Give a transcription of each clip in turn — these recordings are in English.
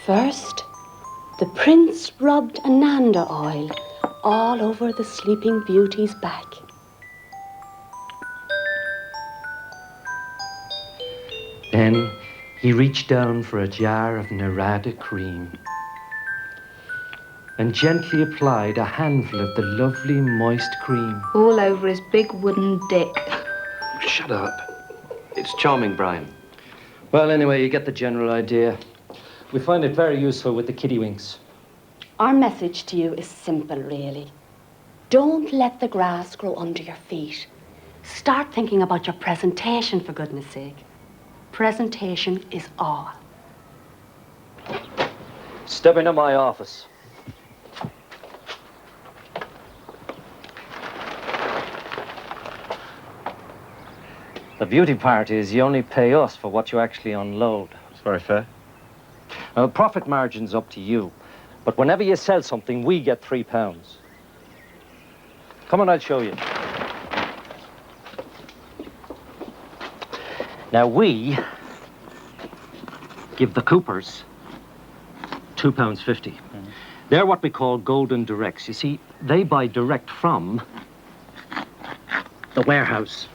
First, the prince rubbed Ananda oil all over the sleeping beauty's back. Then he reached down for a jar of Narada cream and gently applied a handful of the lovely moist cream. All over his big wooden dick. Shut up. It's charming, Brian. Well, anyway, you get the general idea. We find it very useful with the kiddywinks. Our message to you is simple, really. Don't let the grass grow under your feet. Start thinking about your presentation, for goodness sake. Presentation is all. Step into my office. The beauty part is you only pay us for what you actually unload. It's very fair. Now, profit margin's up to you, but whenever you sell something, we get £3. Come on, I'll show you. Now, we give the Coopers £2.50. They're what we call golden directs. You see, they buy direct from the warehouse.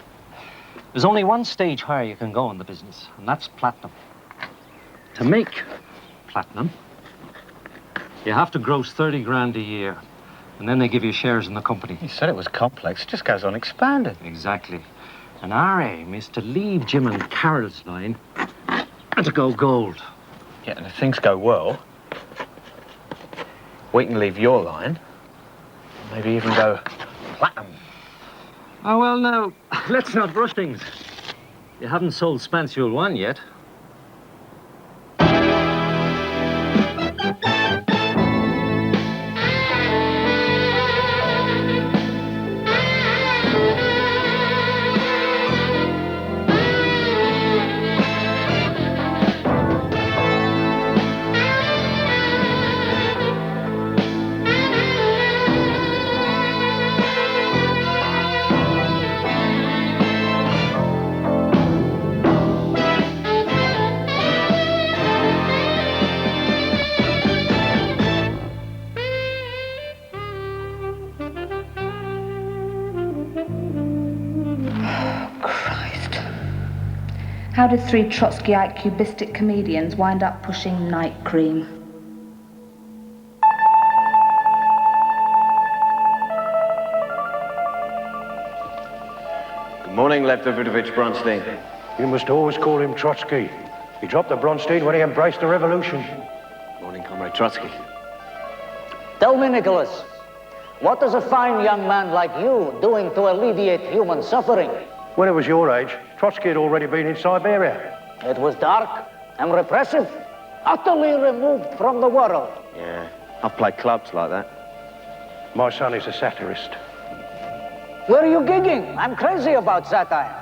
There's only one stage higher you can go in the business, and that's platinum. To make platinum, you have to gross 30 grand a year, and then they give you shares in the company. You said it was complex. It just goes on expanding. Exactly. And our aim is to leave Jim and Carol's line and to go gold. Yeah, and if things go well, we can leave your line, maybe even go platinum. Oh, well, now, let's not rush things. You haven't sold Spansual 1 yet. How did 3 Trotskyite cubistic comedians wind up pushing night cream? Good morning, Lev Davidovich Bronstein. You must always call him Trotsky. He dropped the Bronstein when he embraced the revolution. Morning, Comrade Trotsky. Tell me, Nicholas, what is a fine young man like you doing to alleviate human suffering? When I was your age, Trotsky had already been in Siberia. It was dark and repressive, utterly removed from the world. Yeah, I've played clubs like that. My son is a satirist. Where are you gigging? I'm crazy about satire.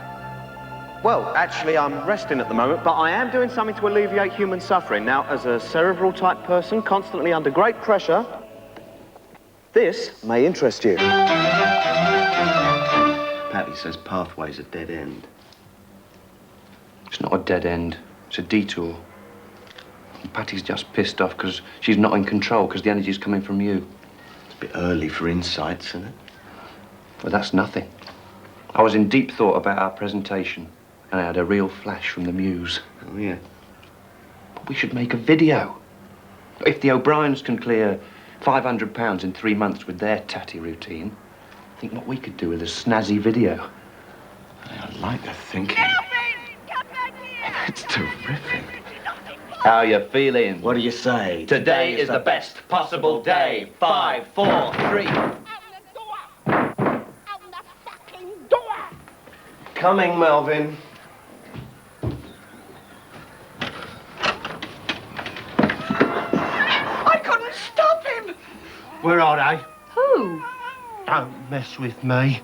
Well, actually, I'm resting at the moment, but I am doing something to alleviate human suffering. Now, as a cerebral-type person, constantly under great pressure, this may interest you. Patty says pathway's a dead end. It's not a dead end, it's a detour. And Patty's just pissed off because she's not in control because the energy's coming from you. It's a bit early for insights, isn't it? Well, that's nothing. I was in deep thought about our presentation and I had a real flash from the muse. Oh, yeah. But we should make a video. If the O'Briens can clear £500 in 3 months with their tatty routine, think what we could do with a snazzy video. I like the thinking. That's terrific. How you feeling? What do you say? Today is the best possible day. 5, 4, 3. Coming, Melvin. I couldn't stop him. Where are they? Who? Don't mess with me.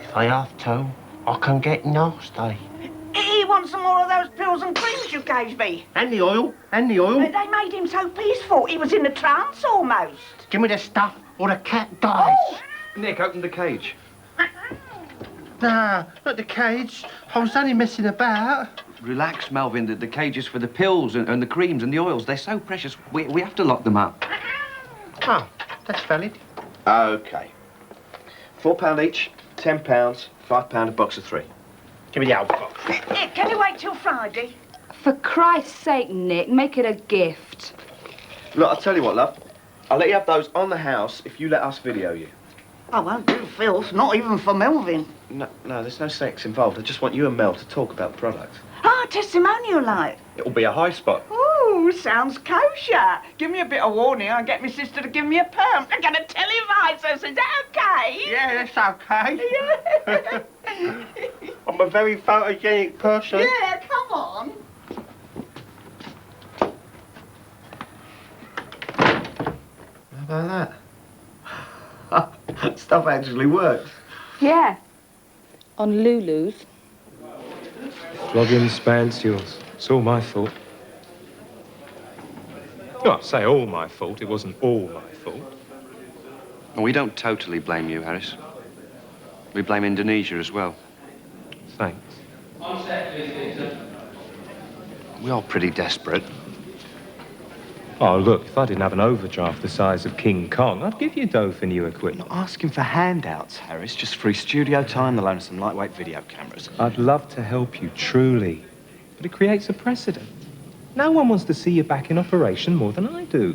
If I have to, I can get nasty. He wants some more of those pills and creams you gave me. And the oil, and the oil. They made him so peaceful. He was in a trance almost. Give me the stuff or the cat dies. Oh. Nick, open the cage. Nah, not the cage. I was only messing about. Relax, Melvin. The cages for the pills and the creams and the oils, they're so precious. We have to lock them up. Oh, that's valid. OK. £4 each, £10, £5 a box of 3. Give me the old box. Here, can you wait till Friday? For Christ's sake, Nick, make it a gift. Look, I'll tell you what, love. I'll let you have those on the house if you let us video you. I won't do filth, not even for Melvin. No, there's no sex involved. I just want you and Mel to talk about the product. Ah, testimonial light. It'll be a high spot. Ooh, sounds kosher. Give me a bit of warning, I'll get my sister to give me a perm. I'm gonna televise us, is that okay? Yeah, that's okay. Yeah. I'm a very photogenic person. Yeah, come on. How about that? Stuff actually works. Yeah. On Lulu's. Flogging Spansules. It's all my fault. No, I say all my fault. It wasn't all my fault. We don't totally blame you, Harris. We blame Indonesia as well. Thanks. We're all pretty desperate. Oh, look, if I didn't have an overdraft the size of King Kong, I'd give you dough for new equipment. Not asking for handouts, Harris. Just free studio time, the loan of some lightweight video cameras. I'd love to help you, truly. But it creates a precedent. No one wants to see you back in operation more than I do.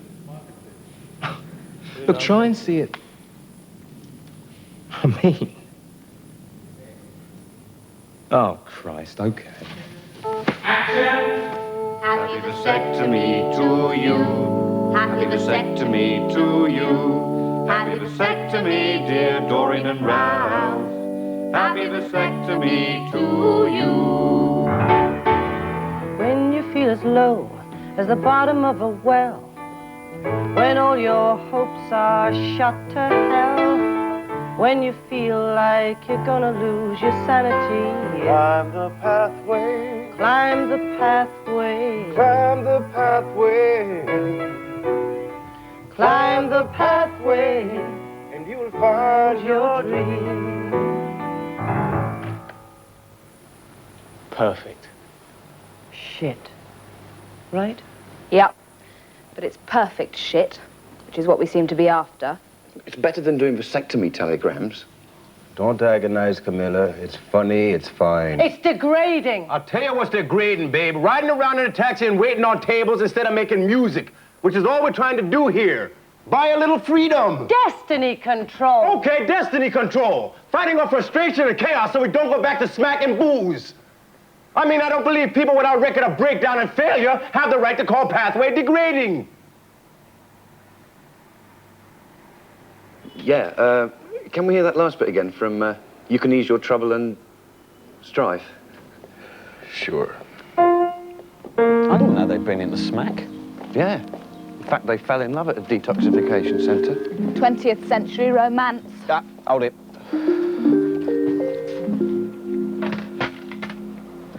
Look, try and see it. I mean... Oh, Christ, okay. Happy vasectomy to you. Happy vasectomy to you. Happy vasectomy, dear Doreen and Ralph. Happy vasectomy to you. When you feel as low as the bottom of a well, when all your hopes are shot to hell, when you feel like you're gonna lose your sanity, Climb the pathway. climb the pathway, Climb the pathway. climb the pathway, And you'll find your dream. Perfect. Shit. Right? Yep. But it's perfect shit, which is what we seem to be after. It's better than doing vasectomy telegrams. Don't agonize, Camilla. It's funny, it's fine. It's degrading. I'll tell you what's degrading, babe. Riding around in a taxi and waiting on tables instead of making music, which is all we're trying to do here. Buy a little freedom. Destiny control. Okay, destiny control. Fighting off frustration and chaos so we don't go back to smack and booze. I mean, I don't believe people without record of breakdown and failure have the right to call pathway degrading. Yeah, can we hear that last bit again from You Can Ease Your Trouble and Strife? Sure. I didn't know they'd been into smack. Yeah. In fact, they fell in love at a detoxification centre. 20th century romance. Ah, hold it.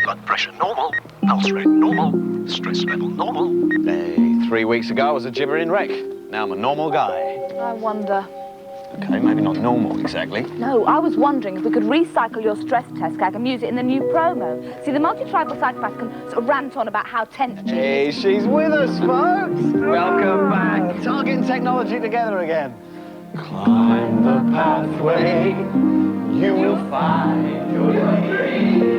Blood pressure normal, pulse rate normal, stress level normal. Hey, 3 weeks ago I was a gibbering wreck. Now I'm a normal guy. I wonder. Okay, maybe not normal exactly. No, I was wondering if we could recycle your stress test gag and use it in the new promo. See, the multi-tribal psychopath can sort of rant on about how tense she Hey, she's with us, folks. Welcome back. It's all getting technology together again. Climb the pathway, you will find your dream.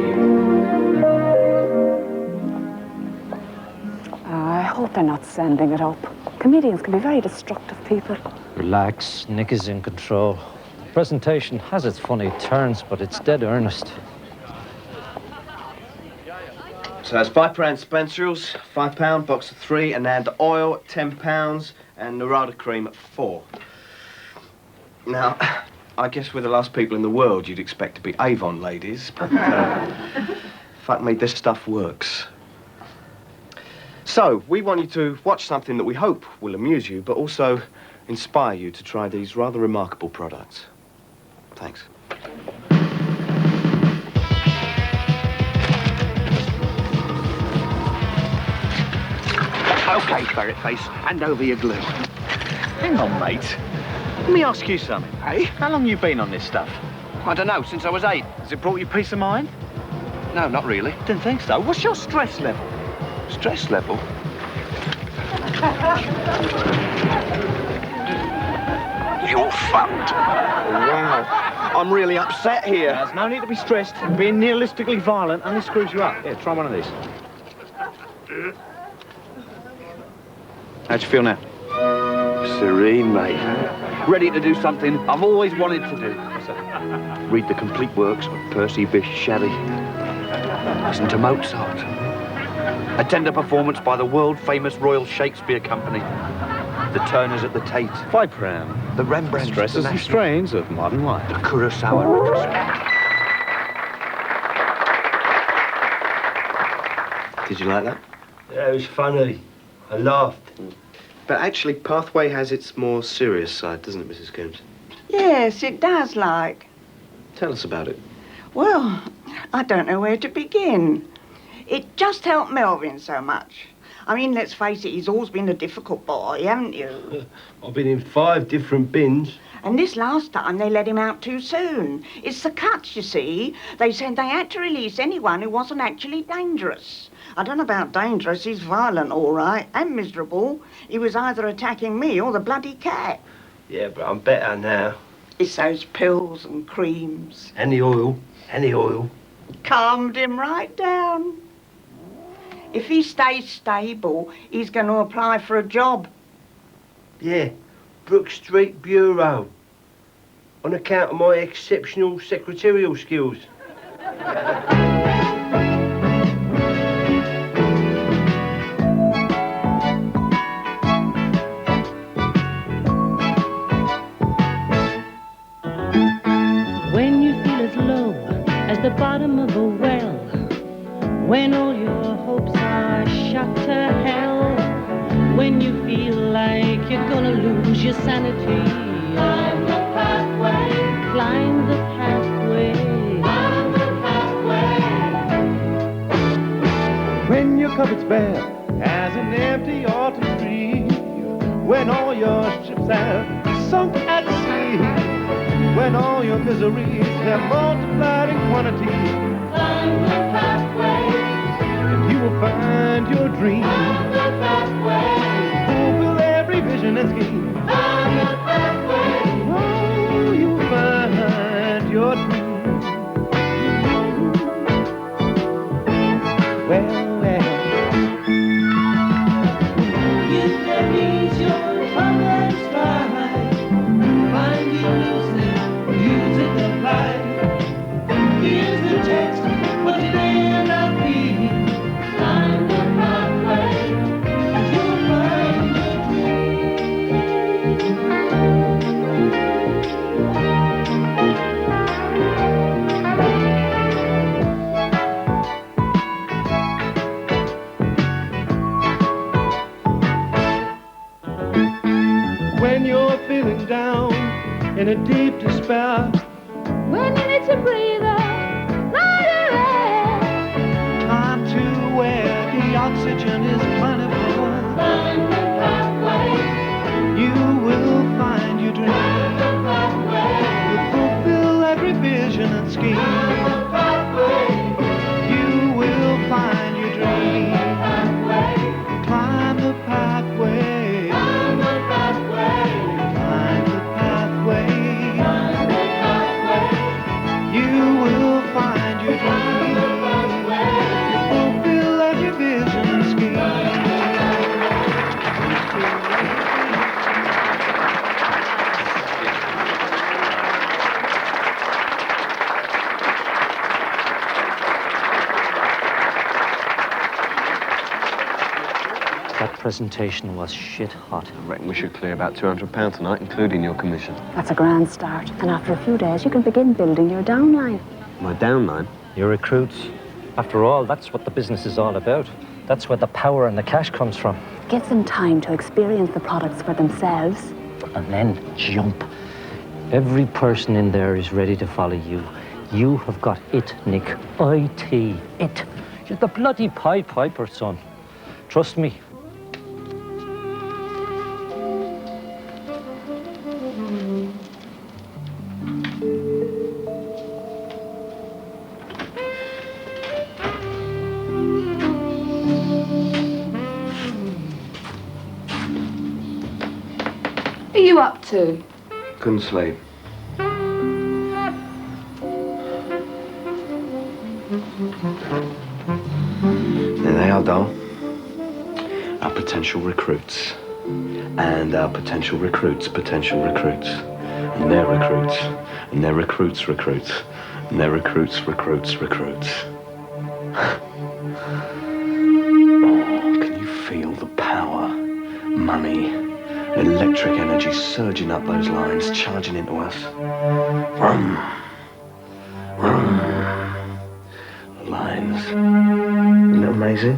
I hope they're not sending it up. Comedians can be very destructive people. Relax, Nick is in control. The presentation has its funny turns, but it's dead earnest. So that's £5 Spencerals, £5 box of 3, and then the oil, £10, and Narada cream at 4. Now, I guess we're the last people in the world you'd expect to be Avon ladies, but fuck me, this stuff works. So, we want you to watch something that we hope will amuse you, but also inspire you to try these rather remarkable products. Thanks. OK, ferret face, hand over your glue. Hang on, mate. Let me ask you something. Hey? How long you been on this stuff? I don't know, since I was 8. Has it brought you peace of mind? No, not really. Didn't think so. What's your stress level? Stress level? You're fucked. Wow. I'm really upset here. There's no need to be stressed. Being nihilistically violent only screws you up. Here, try one of these. How'd you feel now? Serene, mate. Ready to do something I've always wanted to do. Read the complete works of Percy Bysshe Shelley. Listen to Mozart. Attend a performance by the world-famous Royal Shakespeare Company. The Turners at the Tate. £5. The Rembrandt. Stresses and strains of modern life. The Kurosawa retrospective. Did you like that? Yeah, it was funny. I laughed. But actually, Pathway has its more serious side, doesn't it, Mrs. Coombs? Yes, it does, like. Tell us about it. Well, I don't know where to begin. It just helped Melvin so much. I mean, let's face it, he's always been a difficult boy, haven't you? I've been in 5 different bins. And this last time, they let him out too soon. It's the cuts, you see. They said they had to release anyone who wasn't actually dangerous. I don't know about dangerous, he's violent, all right, and miserable. He was either attacking me or the bloody cat. Yeah, but I'm better now. It's those pills and creams. Any oil. Any oil. Calmed him right down. If he stays stable, he's going to apply for a job. Yeah, Brook Street Bureau. On account of my exceptional secretarial skills. When you feel as low as the bottom of a well, when all your hopes are shot to hell, when you feel like you're gonna lose your sanity, climb the pathway, climb the pathway, climb the pathway. When your cupboard's bare as an empty autumn tree, when all your ships have sunk at sea, when all your miseries have multiplied in quantity, climb the pathway, and you will find your dream. climb the pathway, Fulfill every vision and scheme. climb the pathway. Oh, you will find your dream. Well, You can ease your troubled stride, find you losing, using the light. Here's the text, what it end up being. Climb the pathway, and you'll find your when you're feeling down in a deep despair, when you need to breathe out, lighter air. time to where the oxygen is plentiful. Climb the pathway, You will find your dream. climb the pathway, You'll fulfill every vision and scheme. climb the pathway, You will find your dream. pathway, Climb the pathway. climb the pathway, Climb the pathway. climb the pathway. You will find your dream. Fulfill every vision and scheme. That presentation was shit hot. I reckon we should clear about £200 tonight, including your commission. That's a grand start. And after a few days, you can begin building your downline. My downline? Your recruits. After all, that's what the business is all about. That's where the power and the cash comes from. Give them time to experience the products for themselves. And then jump. Every person in there is ready to follow you. You have got it, Nick. IT. It. You're the bloody Pied Piper, son. Trust me. up to? Couldn't sleep. There they are, doll. Our potential recruits. And our potential recruits' potential recruits. And their recruits. And their recruits' recruits. And their recruits' recruits' recruits. Oh, can you feel the power, money, electric energy surging up those lines, charging into us? Vroom. Vroom. Lines. Isn't that amazing?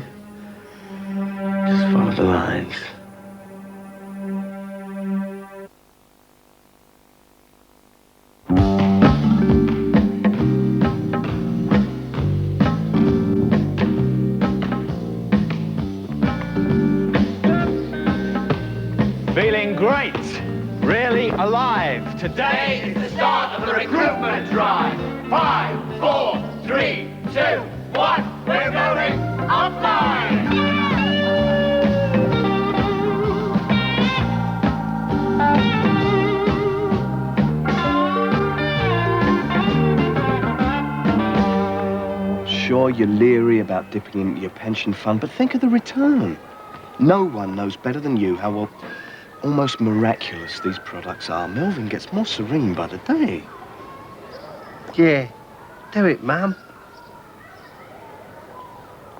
Just follow the lines. Feeling great. Really alive. Today is the start of the recruitment drive. 5, 4, 3, 2, 1. We're going offline. Sure, you're leery about dipping into your pension fund, but think of the return. No one knows better than you how, well, almost miraculous these products are. Melvin gets more serene by the day. Yeah, do it, Mum.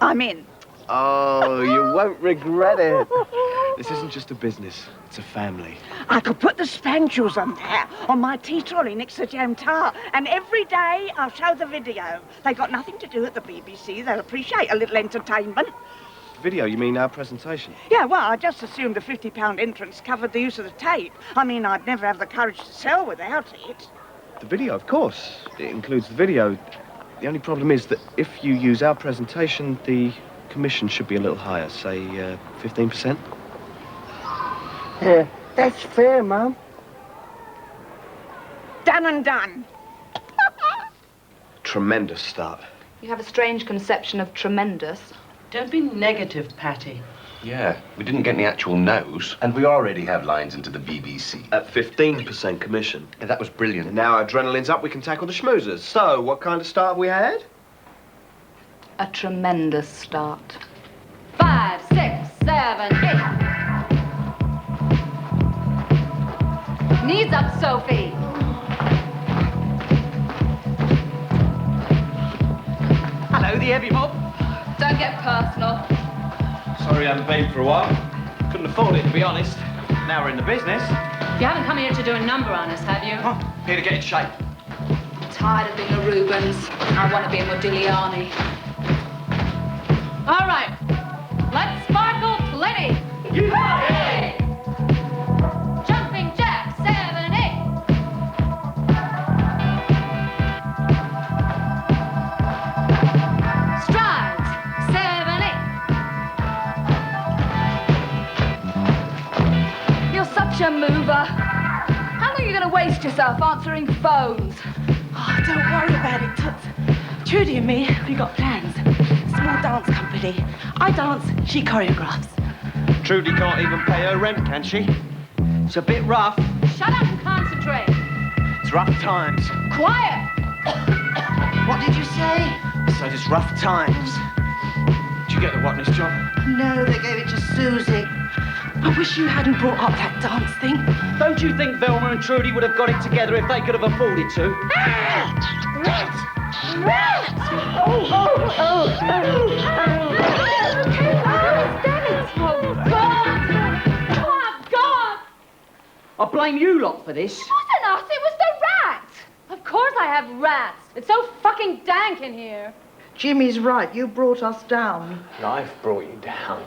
I'm in. Oh, you won't regret it. This isn't just a business, it's a family. I could put the spandrels on there, on my tea trolley next to Jem Tar, and every day I'll show the video. They got nothing to do at the BBC. They'll appreciate a little entertainment. Video, you mean our presentation? Yeah, well, I just assumed the £50 entrance covered the use of the tape. I mean, I'd never have the courage to sell without it. The video, of course. It includes the video. The only problem is that if you use our presentation, the commission should be a little higher, say 15%. Yeah, that's fair, Mum. Done and done. Tremendous start. You have a strange conception of tremendous. Don't be negative, Patty. Yeah, we didn't get any actual no's. And we already have lines into the BBC. At 15% commission. Yeah, that was brilliant. And now our adrenaline's up, we can tackle the schmoozers. So, what kind of start have we had? A tremendous start. 5, 6, 7, 8. Knees up, Sophie. Hello, the heavy mob. Don't get personal. Sorry I haven't been for a while. Couldn't afford it, to be honest. Now we're in the business. You haven't come here to do a number on us, have you? Oh, here to get in shape. Tired of being a Rubens. I want to be a Modigliani. All right. Let's sparkle plenty. Hey! Jumping jack, 7, 8. Strides, 7, 8. You're such a mover. How long are you going to waste yourself answering phones? Oh, don't worry about it, Toots. Trudy and me, we got plans. Small dance company. I dance, she choreographs. Trudy can't even pay her rent, can she? It's a bit rough. Shut up and concentrate. It's rough times. Quiet. What did you say? So it's rough times. Did you get the whatness job? No, they gave it to Susie. I wish you hadn't brought up that dance thing. Don't you think Velma and Trudy would have got it together if they could have afforded to? I blame you lot for this. It wasn't us, it was the rats. Of course I have rats. It's so fucking dank in here. Jimmy's right, you brought us down. I've brought you down.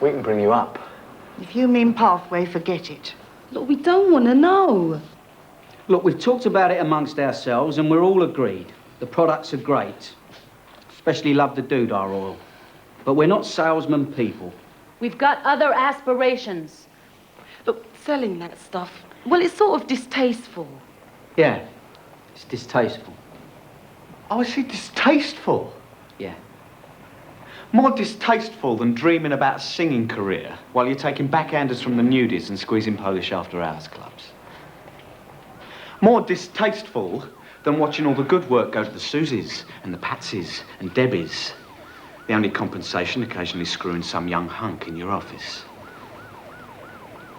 We can bring you up. If you mean pathway, forget it. Look, we don't want to know. Look, we've talked about it amongst ourselves and we're all agreed. The products are great. Especially love the doodah oil. But we're not salesman people. We've got other aspirations. Look, selling that stuff, well, it's sort of distasteful. Yeah, it's distasteful. Oh, is she distasteful? Yeah. More distasteful than dreaming about a singing career while you're taking backhanders from the nudies and squeezing Polish after-hours clubs. More distasteful than watching all the good work go to the Susies and the Patsies and Debbies. The only compensation occasionally screwing some young hunk in your office.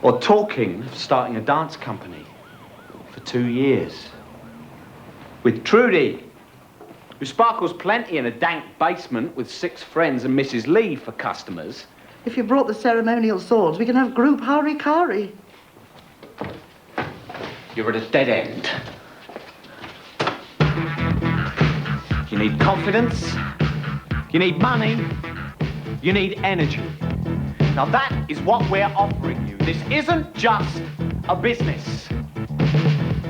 Or talking of starting a dance company for 2 years. With Trudy, who sparkles plenty in a dank basement with 6 friends and Mrs. Lee for customers. If you brought the ceremonial swords, we can have group harikari. You're at a dead end. You need confidence, you need money, you need energy. Now that is what we're offering you. This isn't just a business.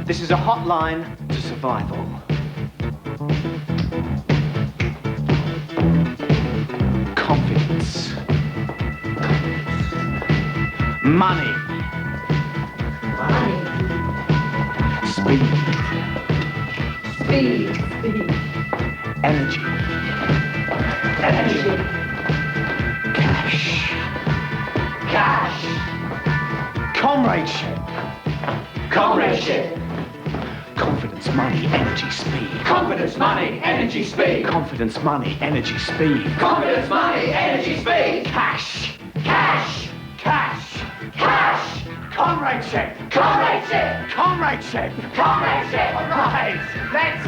This is a hotline to survival. Confidence. Money. Money. Speed. Speed. Speed. Energy. Energy. Cash. Cash. Comradeship. Comradeship. Confidence, money, energy, speed. Confidence, money, energy, speed. Confidence, money, energy, speed. Confidence, money, energy, speed. Cash. Cash. Cash. Cash. Comradeship. Comradeship. Comradeship. Comradeship. Right. Let's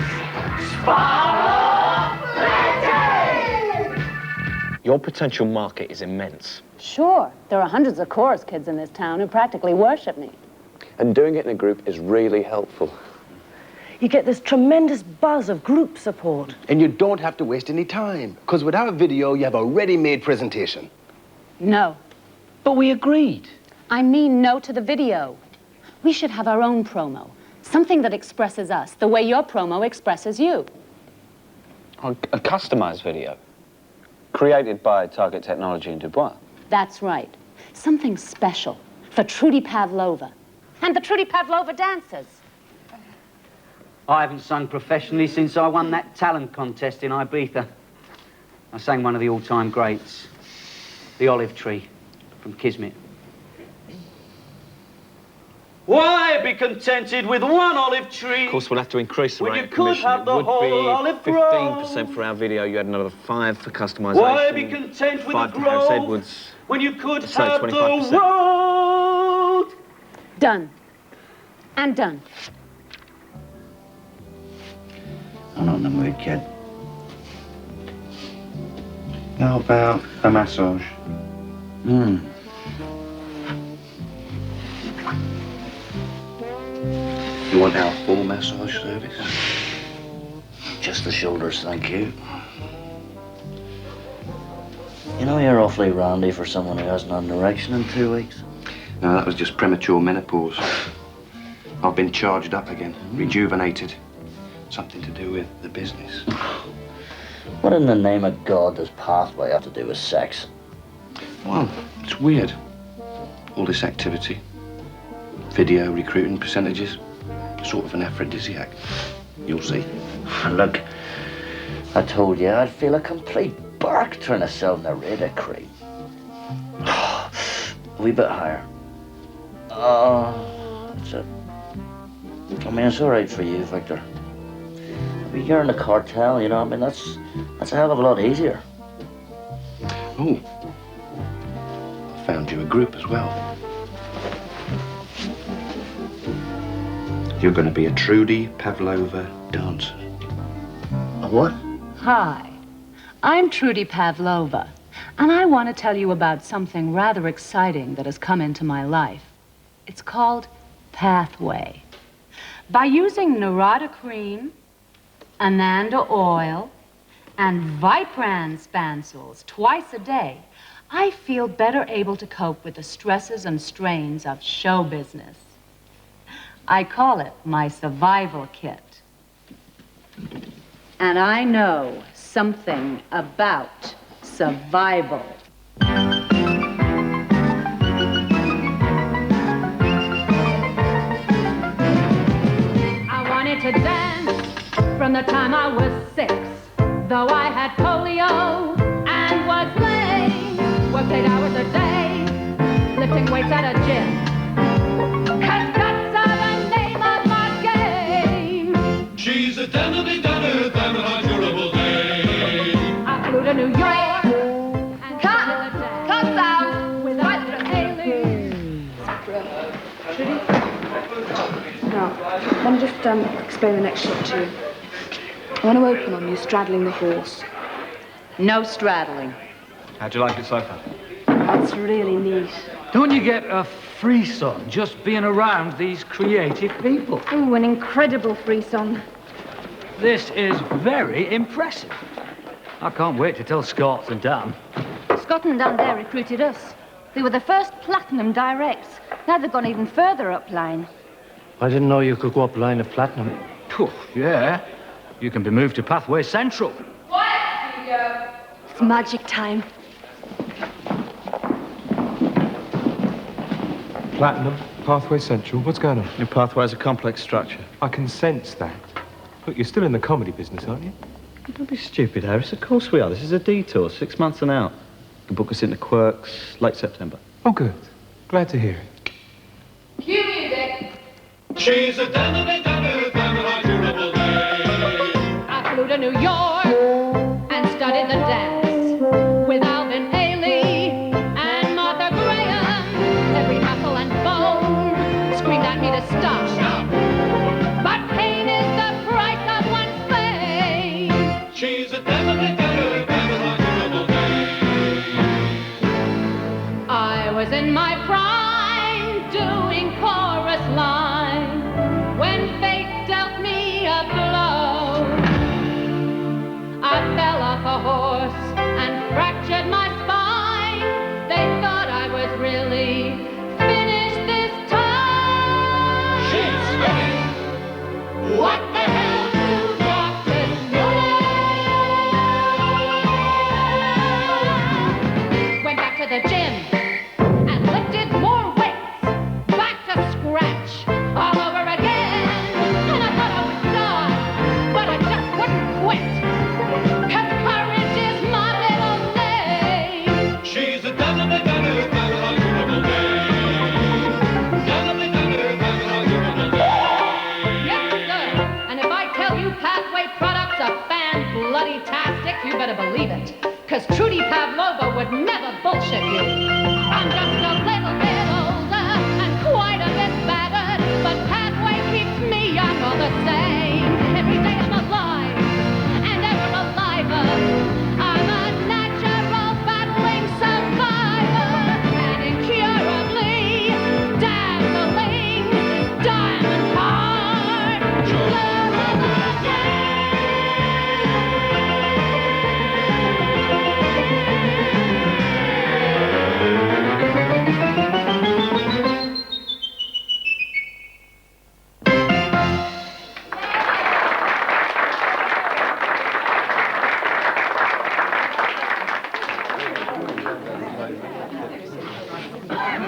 Sparrow Plenty! Your potential market is immense. Sure. There are hundreds of chorus kids in this town who practically worship me. And doing it in a group is really helpful. You get this tremendous buzz of group support. And you don't have to waste any time, because with our video, you have a ready-made presentation. No. But we agreed. I mean no to the video. We should have our own promo. Something that expresses us the way your promo expresses you. A customized video. Created by Target Technology in Dubois. That's right. Something special for Trudy Pavlova. And the Trudy Pavlova dancers. I haven't sung professionally since I won that talent contest in Ibiza. I sang one of the all-time greats, The Olive Tree from Kismet. Why be contented with one olive tree? Of course, we'll have to increase the when rate you of could commission. have the It would whole be olive grove? 15% for our video. You had another 5 for customisation. Why be content with 5 a to House grove Edwards. when you could So have 25%. the world? Done. And done. I'm not in the mood, kid. How about a massage? You want our full massage service? Just the shoulders, thank you. You know, you're awfully randy for someone who hasn't had an erection in 2 weeks. No, that was just premature menopause. I've been charged up again, rejuvenated. Something to do with the business. What in the name of God does pathway have to do with sex? Well, it's weird. All this activity. Video, recruiting, percentages. Sort of an aphrodisiac. You'll see. Look, I told you I'd feel a complete bark trying to sell narrator cream. A wee bit higher. That's it. I mean, it's all right for you, Victor. I mean, you're in the cartel, you know. I mean, that's a hell of a lot easier. Oh, I found you a group as well. You're going to be a Trudy Pavlova dancer. A what? Hi, I'm Trudy Pavlova, and I want to tell you about something rather exciting that has come into my life. It's called Pathway. By using Narada cream, Ananda oil, and Vipran spansels twice a day, I feel better able to cope with the stresses and strains of show business. I call it my survival kit. And I know something about survival. I wanted to dance from the time I was 6, though I had polio and was works 8 hours a day, lifting weights at a gym. 'Cause guts are the name of my game. She's a damnably durable dame. I flew to New York and cut out without the alien. Trudy? No. I want to just explain the next shot to you. I want to open on you straddling the horse. No straddling. How'd you like it so far? That's really neat. Don't you get a frisson just being around these creative people? Ooh, an incredible frisson. This is very impressive. I can't wait to tell Scott and Dan. Scott and Dan there recruited us. They were the first platinum directs. Now they've gone even further up line. I didn't know you could go up line of platinum. Oh, yeah. You can be moved to Pathway Central. It's magic time. Platinum, Pathway Central, what's going on? Your pathway's a complex structure. I can sense that. Look, you're still in the comedy business, aren't you? Don't be stupid, Harris. Of course we are. This is a detour, 6 months and out. You can book us into Quirk's late September. Oh, good. Glad to hear it. Cue music. She's a damnably durable dame. I flew to New York and studied the dance with Alvin Ailey and Martha Graham. Every muscle and bone screamed at me to stop. But pain is the price of one's fame. She's a damnably durable dame. I was in my prime doing chorus line when fate dealt me a blow. I fell off a horse and fractured my spine. They thought I was really finished this time. She's finished. What the hell do doctors know? Went back to the gym and lifted more weights. Back to scratch all over again. And I thought I would die, but I just wouldn't quit. 'Cause courage is my middle name. She's a damnably durable dame. Damnably durable dame. Yes, sir. And if I tell you Pathway products are fan-bloody-tastic, you better believe it. 'Cause Trudy Pavlova would never bullshit you. I'm just a little bit older and quite a bit battered, but Pathway keeps me young all the same. Every day I'm alive and ever aliver. I'm a natural battling survivor and incurably dazzling, diamond heart.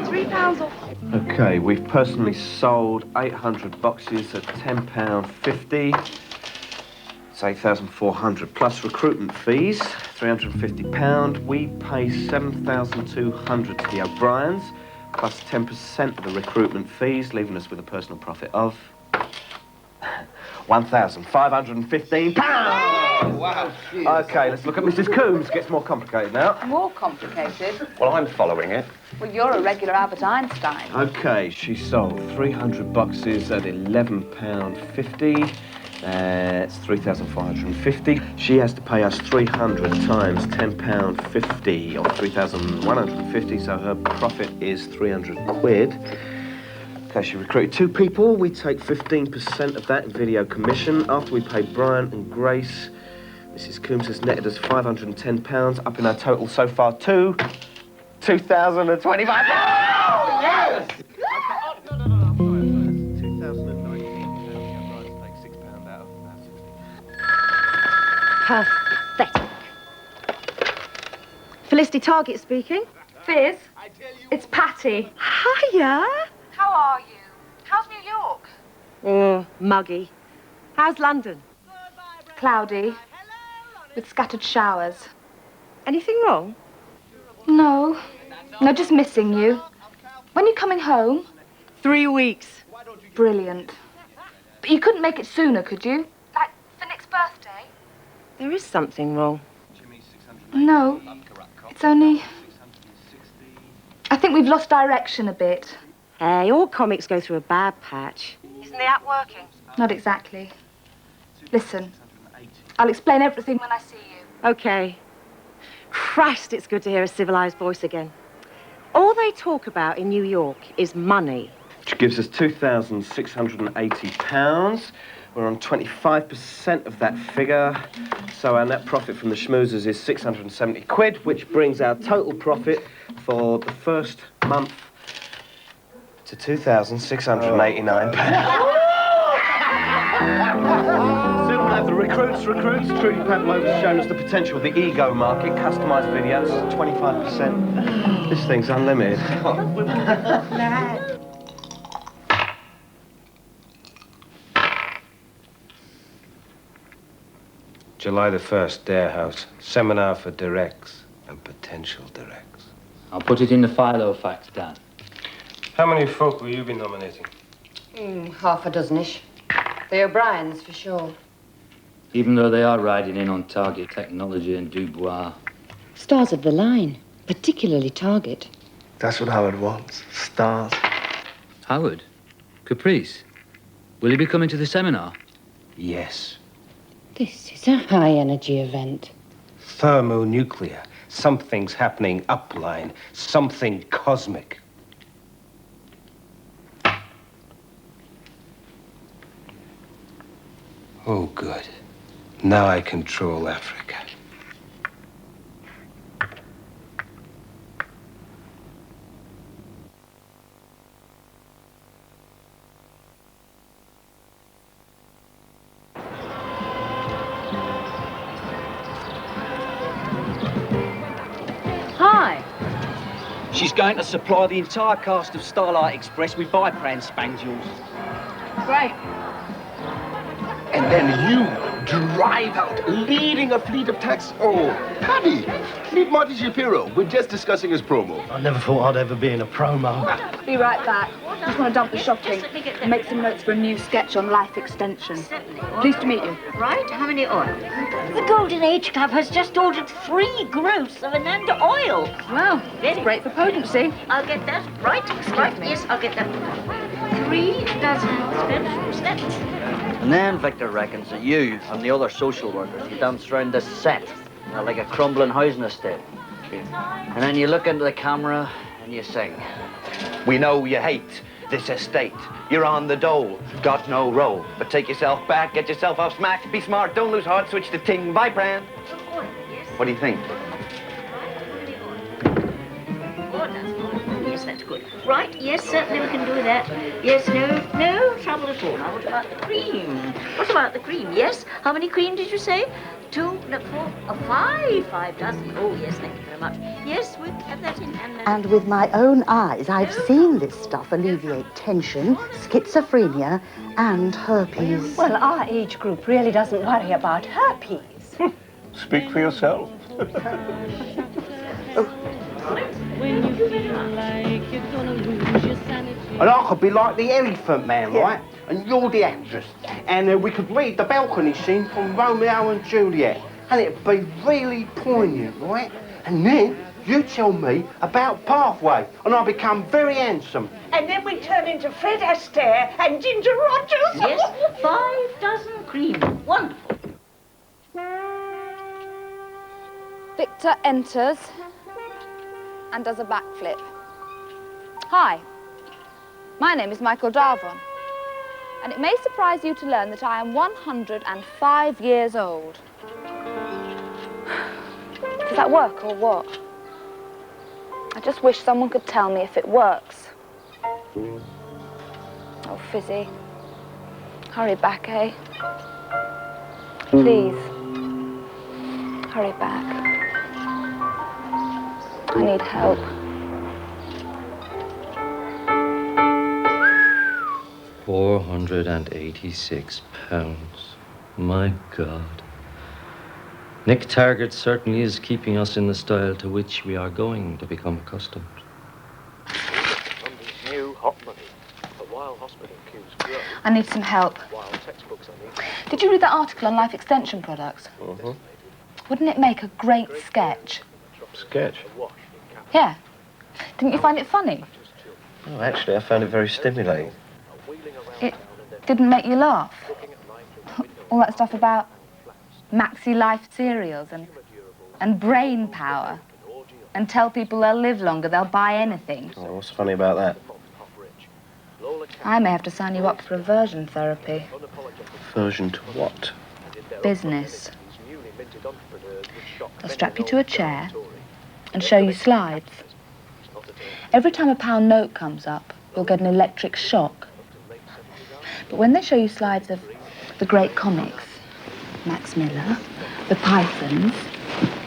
£3 off. Okay, we've personally sold 800 boxes at £10.50. It's 8,400 plus recruitment fees, £350. We pay 7,200 to the O'Briens, plus 10% of the recruitment fees, leaving us with a personal profit of £1,515. Wow. Okay, let's look at Mrs. Coombs. Gets more complicated now. More complicated? Well, I'm following it. Well, you're a regular Albert Einstein. Okay, she sold 300 boxes at £11.50. That's 3,450. She has to pay us 300 times £10.50, or 3,150, so her profit is 300 quid. Okay, she recruited 2 people. We take 15% of that in video commission. After we pay Brian and Grace, Mrs. Coombs has netted us £510, up in our total so far to £2,025. Oh, yes! Pathetic. Felicity Target speaking. Fizz, it's Patty. Hiya. How are you? How's New York? Muggy. How's London? Cloudy, with scattered showers. Anything wrong? No. No, just missing you. When are you coming home? 3 weeks. Brilliant. But you couldn't make it sooner, could you? Like, for Nick's birthday? There is something wrong. No. It's only... I think we've lost direction a bit. Hey, all comics go through a bad patch. Isn't the app working? Not exactly. Listen, I'll explain everything when I see you. Okay. Christ, it's good to hear a civilized voice again. All they talk about in New York is money. Which gives us £2,680. We're on 25% of that figure. So our net profit from the schmoozers is 670 quid, which brings our total profit for the first month to £2,689. Soon we'll have the recruits. Trudy Pavlova's shown us the potential of the ego market, customised videos, 25%. This thing's unlimited. July the 1st, Dare House. Seminar for directs and potential directs. I'll put it in the Filofax, Dan. How many folk will you be nominating? Half a dozen-ish. The O'Briens, for sure. Even though they are riding in on Target Technology and Dubois. Stars of the line, particularly Target. That's what Howard wants. Stars. Howard? Caprice? Will he be coming to the seminar? Yes. This is a high-energy event. Thermonuclear. Something's happening upline. Something cosmic. Oh, good. Now I control Africa. Hi. She's going to supply the entire cast of Starlight Express with Bipran spangles. Great. And then you drive out, leading a fleet of taxis. Oh, honey, meet Marty Shapiro. We're just discussing his promo. I never thought I'd ever be in a promo. Be right back. Just want to dump the shopping and make some notes for a new sketch on life extension. Pleased to meet you. Right? How many oil? The Golden Age Club has just ordered 3 gross of Ananda oil. Wow, that's great for potency. I'll get that. Right? Right? Yes, I'll get that. 3 dozen specials. That's... And then Victor reckons that you and the other social workers, you dance around this set, like a crumbling housing estate. And then you look into the camera and you sing. We know you hate this estate. You're on the dole, got no roll. But take yourself back, get yourself off smack, be smart, don't lose heart, switch to Ting Vibran. What do you think? Yes, that's good. Right, yes, certainly we can do that. Yes, no trouble at all. Now, what about the cream? What about the cream? Yes? How many cream did you say? 2, 4, 5. 5 dozen. Oh, yes, thank you very much. Yes, we'll have that in. And with my own eyes, I've seen this stuff alleviate tension, schizophrenia, and herpes. Well, our age group really doesn't worry about herpes. Speak for yourself. When you feel like you're gonna lose your sanity. And I could be like the elephant man, right? And you're the actress. And we could read the balcony scene from Romeo and Juliet. And it'd be really poignant, right? And then you tell me about Pathway, and I become very handsome. And then we turn into Fred Astaire and Ginger Rogers. Yes, 5 dozen cream. Wonderful. Victor enters and does a backflip. Hi, my name is Michael Darvon, and it may surprise you to learn that I am 105 years old. Does that work or what? I just wish someone could tell me if it works. Oh, Fizzy, hurry back, eh? Please, hurry back. I need help. £486. My God. Nick Target certainly is keeping us in the style to which we are going to become accustomed. London's new hot money. But while hospital queues grow, I need some help. While textbooks are needed. Did you read that article on life extension products? Mm-hmm. Wouldn't it make a great sketch? Sketch? Yeah. Didn't you find it funny? Oh, actually, I found it very stimulating. It didn't make you laugh? All that stuff about maxi life cereals and brain power and tell people they'll live longer, they'll buy anything. Oh, what's funny about that? I may have to sign you up for aversion therapy. Version to what? Business. I'll strap you to a chair and show you slides. Every time a pound note comes up, you'll get an electric shock. But when they show you slides of the great comics, Max Miller, the Pythons,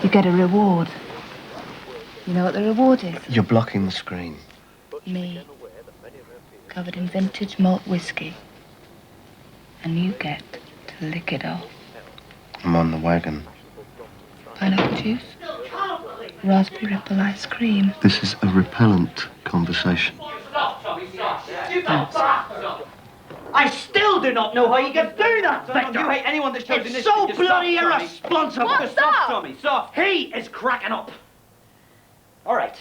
you get a reward. You know what the reward is? You're blocking the screen. Me, covered in vintage malt whiskey. And you get to lick it off. I'm on the wagon. Pineapple juice, raspberry ripple ice cream. This is a repellent conversation. I still do not know how you can do that, Victor. You hate anyone that shows It's initiative. so Just bloody stop, Tommy. irresponsible. What's Stop, up? Tommy, stop. He is cracking up. All right.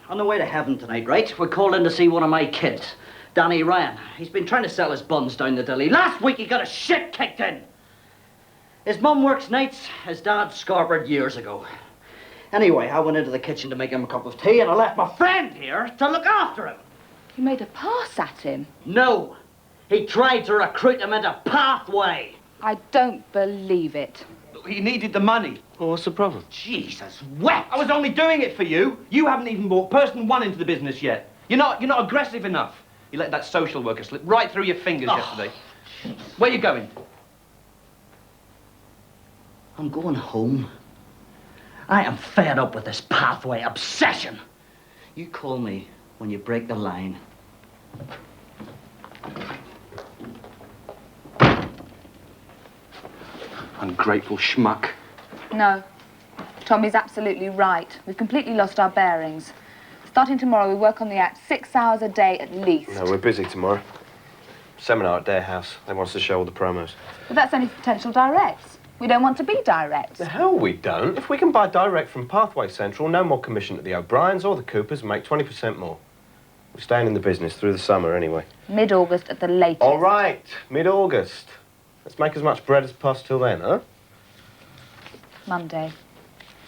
On the way to heaven tonight, right? We're called in to see one of my kids, Danny Ryan. He's been trying to sell his buns down the dilly. Last week he got his shit kicked in. His mum works nights, his dad scarpered years ago. Anyway, I went into the kitchen to make him a cup of tea and I left my friend here to look after him. You made a pass at him? No. He tried to recruit him into Pathway. I don't believe it. He needed the money. Well, what's the problem? Jesus, wet! I was only doing it for you. You haven't even brought Pearson 1 into the business yet. You're not aggressive enough. You let that social worker slip right through your fingers yesterday. Where you going? I'm going home. I am fed up with this Pathway obsession. You call me when you break the line. Ungrateful schmuck. No. Tommy's absolutely right. We've completely lost our bearings. Starting tomorrow, we work on the act 6 hours a day at least. No, we're busy tomorrow. Seminar at their house. They want us to show all the promos. But that's only for potential directs. We don't want to be directs. The hell we don't. If we can buy direct from Pathway Central, no more commission to the O'Briens or the Coopers and make 20% more. We're staying in the business through the summer anyway. Mid-August at the latest. All right, mid-August. Let's make as much bread as possible till then, huh? Monday.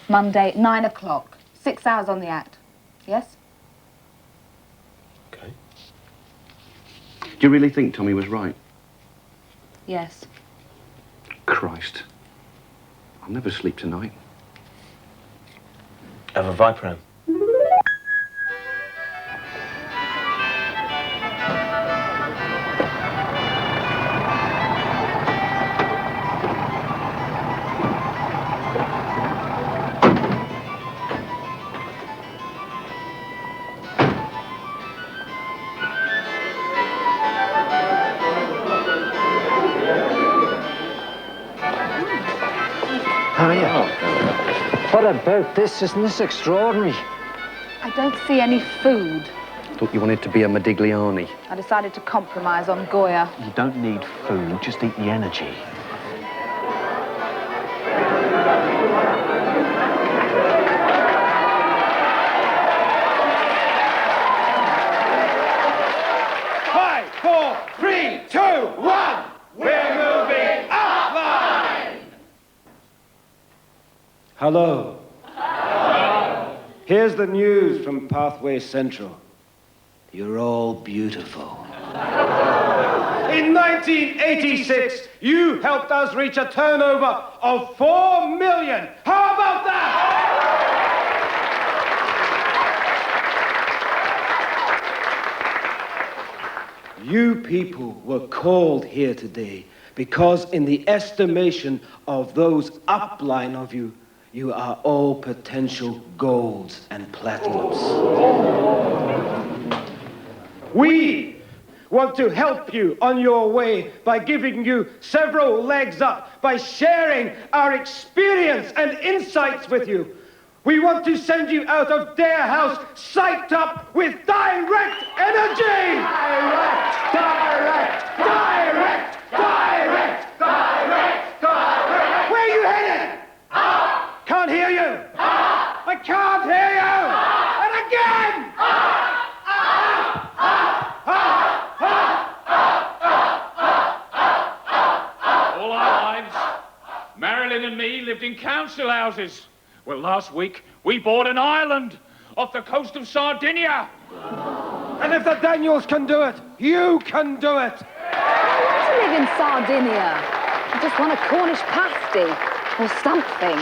Monday, 9 o'clock. 6 hours on the act. Yes? Okay. Do you really think Tommy was right? Yes. Christ. I'll never sleep tonight. Have a Vipram. What about this? Isn't this extraordinary? I don't see any food. Thought you wanted to be a Modigliani. I decided to compromise on Goya. You don't need food, just eat the energy. Five, four, three, two, one. We're moving upline. Hello. Here's the news from Pathway Central. You're all beautiful. In 1986, you helped us reach a turnover of 4 million. How about that? You people were called here today because in the estimation of those upline of you, you are all potential golds and platinums. We want to help you on your way by giving you several legs up, by sharing our experience and insights with you. We want to send you out of their house psyched up with direct energy! Direct, direct, direct, direct, direct, direct. Where are you headed? Can't hear you. I can't hear you. And again. All our lives, Marilyn and me lived in council houses. Well, last week, we bought an island off the coast of Sardinia. And if the Daniels can do it, you can do it. I want to live in Sardinia. I just want a Cornish pasty or something.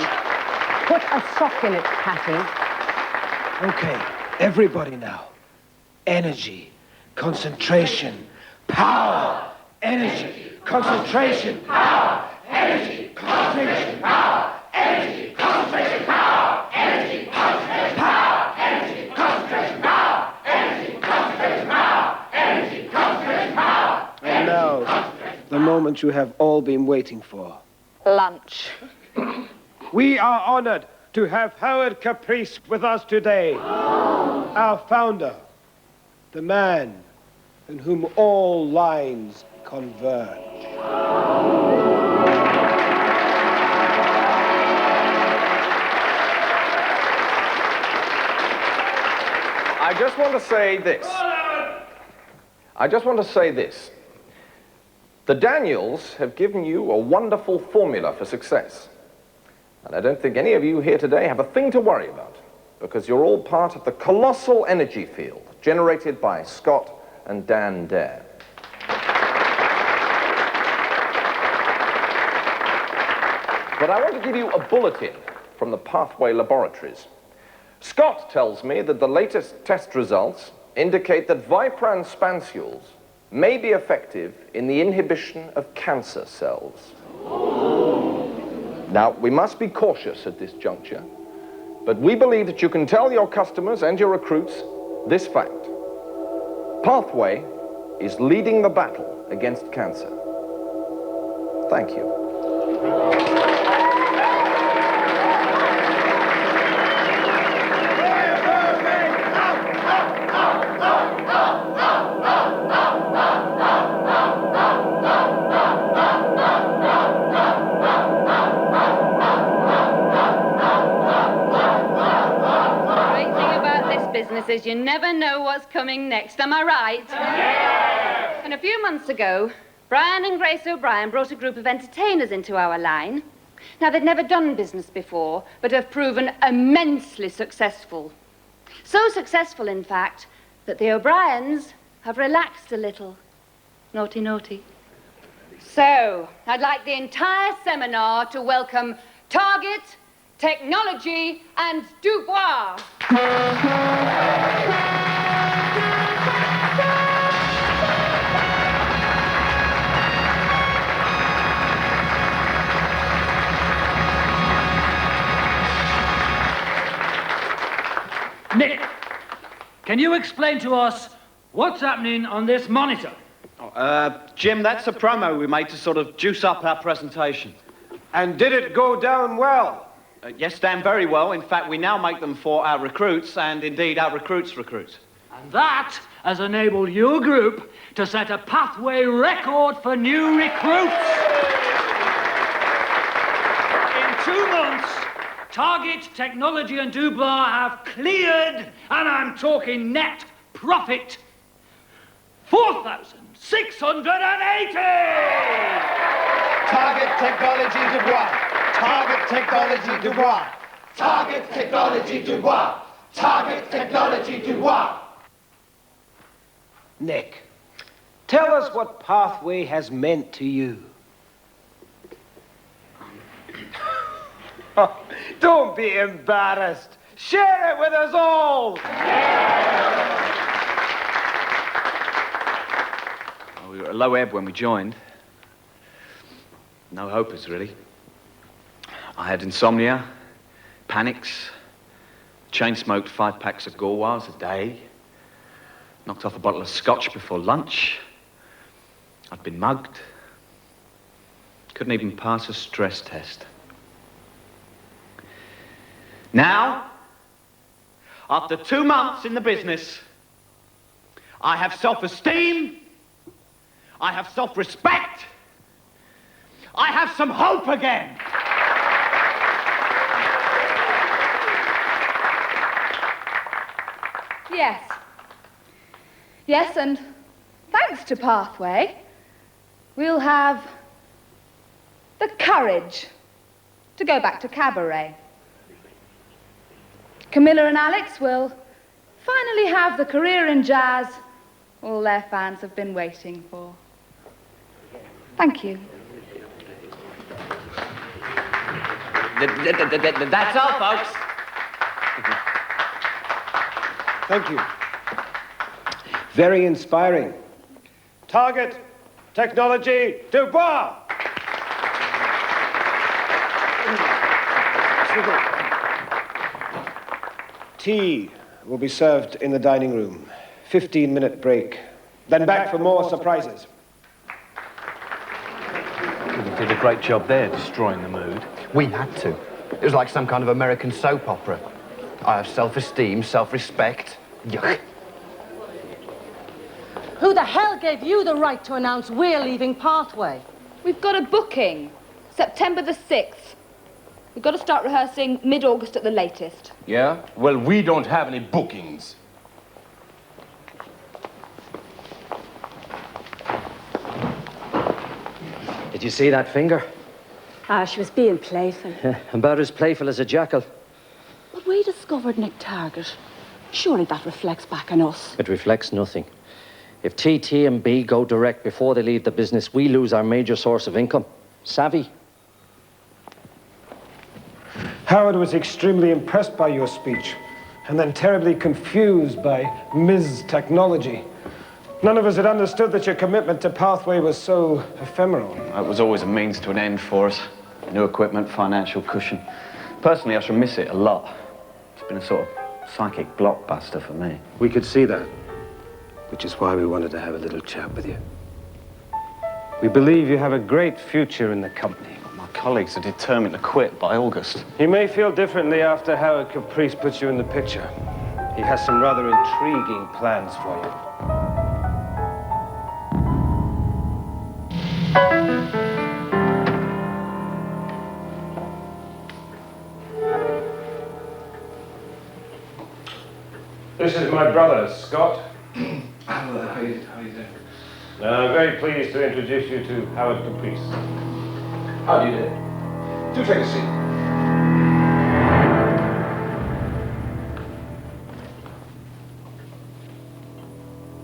Put a sock in it, Patty. Okay, everybody now. Energy, concentration, power. Energy, concentration, power. Energy, concentration, power. Energy, concentration, power. Energy, concentration, power. Energy, concentration, power. Energy, concentration, power. Energy, concentration, power. And now, the moment you have all been waiting for. Lunch. We are honored to have Howard Caprice with us today. Our founder, the man in whom all lines converge. I just want to say this. The Daniels have given you a wonderful formula for success. And I don't think any of you here today have a thing to worry about, because you're all part of the colossal energy field generated by Scott and Dan Dare. But I want to give you a bulletin from the Pathway Laboratories. Scott tells me that the latest test results indicate that Vipran spansules may be effective in the inhibition of cancer cells. Now, we must be cautious at this juncture, but we believe that you can tell your customers and your recruits this fact. Pathway is leading the battle against cancer. Thank you. Is you never know what's coming next, am I right? Yeah. And a few months ago, Brian and Grace O'Brien brought a group of entertainers into our line. Now, they'd never done business before, but have proven immensely successful. So successful, in fact, that the O'Briens have relaxed a little. Naughty, naughty. So, I'd like the entire seminar to welcome Target, Technology, and Dubois. Nick, can you explain to us what's happening on this monitor? Jim, that's a promo we made to sort of juice up our presentation. And did it go down well? Yes, Dan, very well. In fact, we now make them for our recruits, and indeed our recruits' recruits. And that has enabled your group to set a pathway record for new recruits. In 2 months, Target, Technology, and Dubois have cleared, and I'm talking net profit, 4,680! Target, Technology, Dubois. Target, Technology, Dubois. Target, Technology, Dubois. Target, Technology, Dubois. Nick, tell us what Pathway has meant to you. Don't be embarrassed. Share it with us all. Well, we were at low ebb when we joined. No hopers, really. I had insomnia, panics, chain-smoked 5 packs of Gauloises a day, knocked off a bottle of scotch before lunch, I'd been mugged. Couldn't even pass a stress test. Now, after 2 months in the business, I have self-esteem, I have self-respect, I have some hope again. Yes. Yes, and thanks to Pathway, we'll have the courage to go back to cabaret. Camilla and Alex will finally have the career in jazz all their fans have been waiting for. Thank you. That's all, folks. Thank you. Very inspiring. Target, technology, Dubois! Tea will be served in the dining room. 15-minute break. Then back for more surprises. You did a great job there, destroying the mood. We had to. It was like some kind of American soap opera. I have self-esteem, self-respect. Yuck. Who the hell gave you the right to announce we're leaving Pathway? We've got a booking. September the 6th. We've got to start rehearsing mid-August at the latest. Yeah? Well, we don't have any bookings. Did you see that finger? Ah, she was being playful. About as playful as a jackal. But we discovered Nick Target. Surely that reflects back on us. It reflects nothing. If TT and B go direct before they leave the business, we lose our major source of income. Savvy? Howard was extremely impressed by your speech, and then terribly confused by Ms. Technology. None of us had understood that your commitment to Pathway was so ephemeral. It was always a means to an end for us. New equipment, financial cushion. Personally, I shall miss it a lot. It's been a sort of psychic blockbuster for me. We could see that, which is why we wanted to have a little chat with you. We believe you have a great future in the company. My colleagues are determined to quit by August. You may feel differently after Howard Caprice puts you in the picture. He has some rather intriguing plans for you. This is my brother, Scott. How are you doing? I'm very pleased to introduce you to Howard Caprice. How do you do? Do take a seat.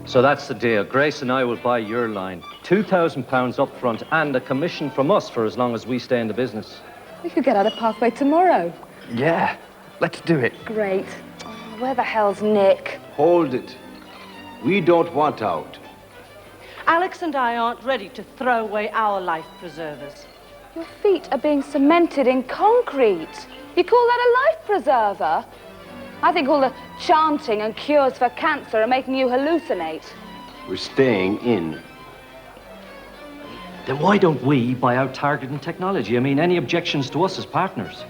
So that's the deal. Grace and I will buy your line. £2,000 up front and a commission from us for as long as we stay in the business. We could get out of Pathway tomorrow. Yeah, let's do it. Great. Oh, where the hell's Nick? Hold it. We don't want out. Alex and I aren't ready to throw away our life preservers. Your feet are being cemented in concrete. You call that a life preserver? I think all the chanting and cures for cancer are making you hallucinate. We're staying in. Then why don't we buy out Target and Technology? I mean, any objections to us as partners?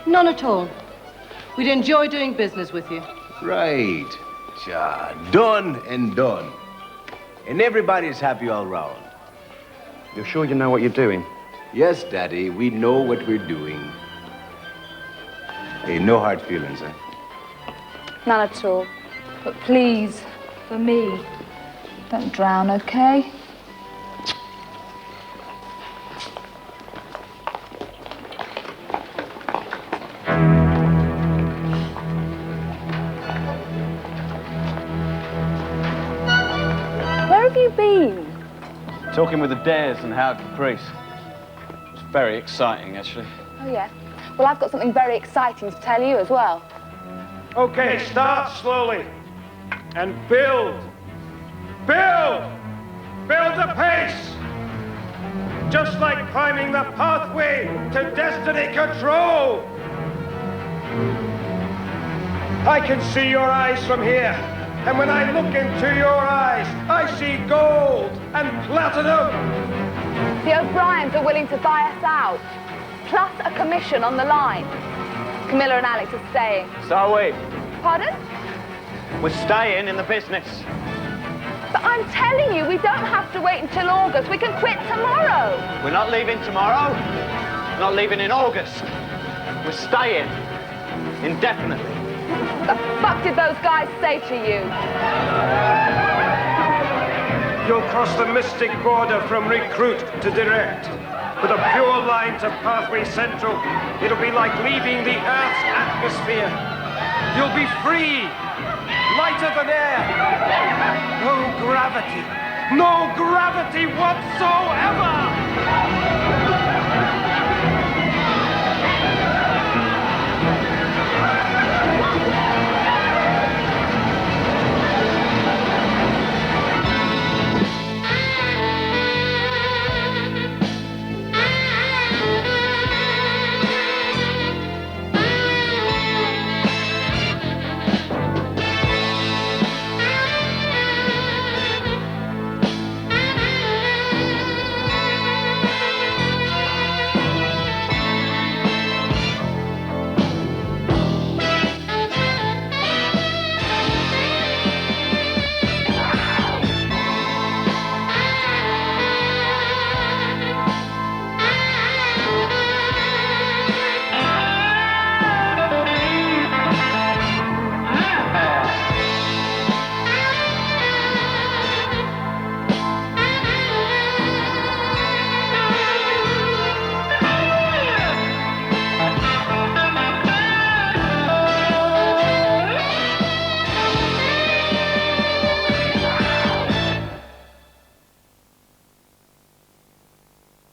None at all. We'd enjoy doing business with you. Right. Ja, done and done. And everybody's happy all round. You're sure you know what you're doing? Yes, Daddy, we know what we're doing. Hey, no hard feelings, eh? None at all. But please, for me, don't drown, okay? Where have you been? Talking with the Dares and Howard Caprice. It was very exciting, actually. Oh, yeah? Well, I've got something very exciting to tell you as well. Okay, start slowly. And build. Build! Build the pace! Just like climbing the pathway to destiny control! I can see your eyes from here. And when I look into your eyes, I see gold and platinum. The O'Briens are willing to buy us out, plus a commission on the line. Camilla and Alex are staying. So are we. Pardon? We're staying in the business. But I'm telling you, we don't have to wait until August. We can quit tomorrow. We're not leaving tomorrow. We're not leaving in August. We're staying indefinitely. What the fuck did those guys say to you? You'll cross the mystic border from recruit to direct. With a pure line to Pathway Central, it'll be like leaving the Earth's atmosphere. You'll be free, lighter than air. No gravity whatsoever!